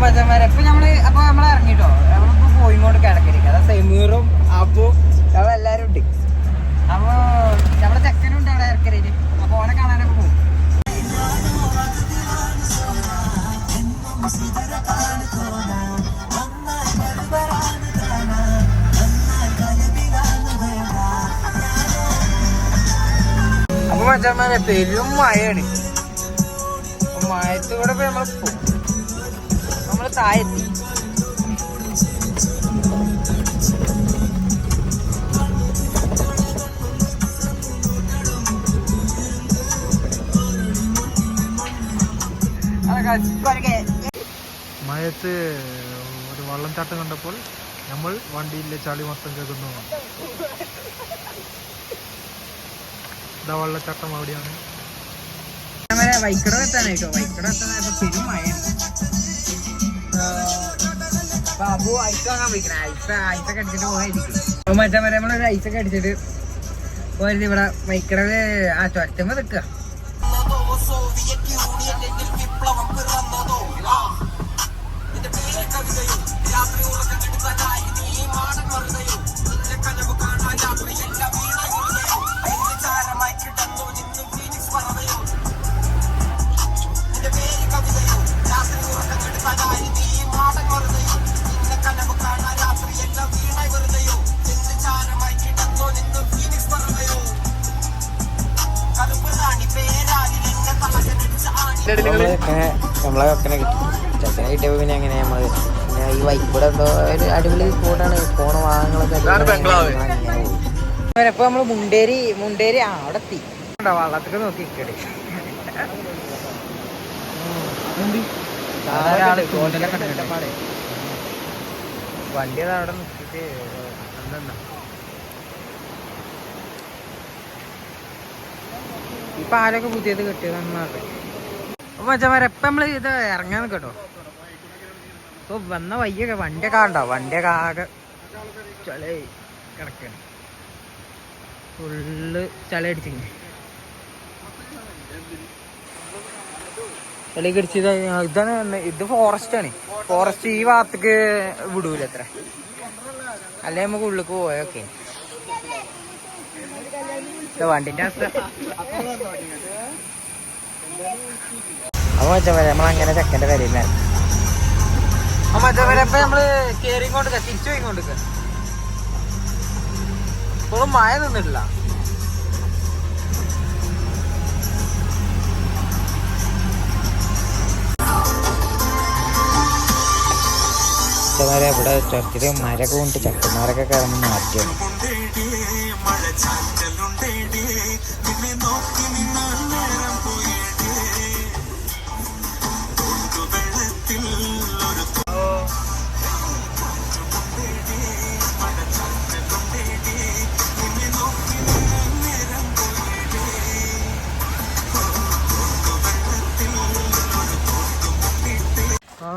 മച്ചന്മാരെ ഇപ്പൊ നമ്മള് ഇറങ്ങിട്ടോ. നമ്മളിപ്പോ പോയിങ്ങോട്ട് കിടക്കിരിക്കുക. അതാ സെമീറും അബു എല്ലാരും ഉണ്ട്. അപ്പൊ നമ്മളെ ചെക്കനുണ്ട് അവിടെ ഇറക്കരയില്. അപ്പൊ ഓനെ കാണാനൊക്കെ പോകും. അപ്പൊ മച്ചന്മാരെ പെരും മഴയാണ്. മഴത്ത് കൂടെ നമ്മള് പോകും. നമ്മള് താഴെത്തി. മഴയത്ത് ഒരു വള്ളംചാട്ടം കണ്ടപ്പോൾ നമ്മൾ വണ്ടിയിലെ ചളി മൊത്തം കേൾക്കുന്നു. ഇതാ വള്ളച്ചാട്ടം അവിടെയാണ്. വൈക്കട എത്താനായിട്ടോ. വൈക്കട എത്താനായപ്പോ പെരും മഴയാണ്. അബു ഐസ് വാങ്ങാൻ വിളിക്കണേ. ഐസൊക്കെ അടിച്ചിട്ട് പോയിരിക്കും. അപ്പൊ മറ്റേ നമ്മളൊരു ഐസൊക്കെ അടിച്ചിട്ട് പോയത് ഇവിടെ വൈക്കടല് ആ ചൊറ്റമ്മ നിൽക്കുക. നമ്മളെ ചെക്കനെ കിട്ടി. ചെക്കനെ കിട്ടിയപ്പോ പിന്നെ എങ്ങനെ നമ്മള് പിന്നെ ഈ വൈക്കൂടെ എന്തോ ഒരു അടിപൊളി സ്പോട്ടാണ്. ഫോണ് വാഹനങ്ങളൊക്കെ ഇപ്പൊ നമ്മള് മുണ്ടേരി അവിടെ എത്തി. വള്ളത്തൊക്കെ നോക്കി വണ്ടി അവിടെ നിൽക്കിട്ട് ഈ പാലൊക്കെ പുതിയത് കിട്ടിയതെന്ന് മാത്രം. അപ്പൊ മച്ചന്മാരെ എപ്പം നമ്മള് ഇത് ഇറങ്ങാൻ കേട്ടോ. ഇപ്പൊ വന്ന വയ്യൊക്കെ വണ്ടിയൊക്കെ ഉണ്ടോ. വണ്ടിയൊക്കെ ആകെ ചളി കിടക്കാണ്. ഫുള്ള് ചളി അടിച്ചിങ്ങനെ ചളി കടിച്ചത്. ഇതാണ് ഇത് ഫോറസ്റ്റ് ആണ്. ഫോറസ്റ്റ് ഈ ഭാഗത്തേക്ക് വിടൂല അത്ര. അല്ലെ നമുക്ക് ഉള്ളിലേക്ക് പോയൊക്കെ. വണ്ടിന്റെ അവസ്ഥ. അപ്പൊ മച്ചന്മാരെ നമ്മളങ്ങനെ ചെക്കൻ്റെ പേരില്ല. മച്ചന്മാരെ ഇപ്പൊ നമ്മള് കേറിക്കൊണ്ട് തിരിച്ചു പോയിക്കൊണ്ട് ഇപ്പോഴും മഴ നിന്നിട്ടില്ല. മച്ചന്മാരെ ഇവിടെ ചുരത്തില് മരൊക്കെ കൊണ്ട് ചക്കന്മാരൊക്കെ കിടന്ന് മാറ്റിയാണ്.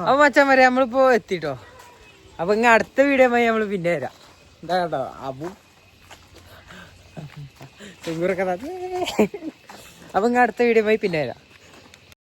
അപ്പൊ മച്ചാൻ വരെ നമ്മളിപ്പോ എത്തിട്ടോ. അപ്പൊ ഇങ്ങനെ അടുത്ത വീഡിയോ നമ്മള് പിന്നെ വരാം. എന്താ കേട്ടോ അബു ചെങ്കൂറൊക്കെ. അപ്പൊ ഇങ്ങനെ അടുത്ത വീഡിയോ പിന്നെ വരാം.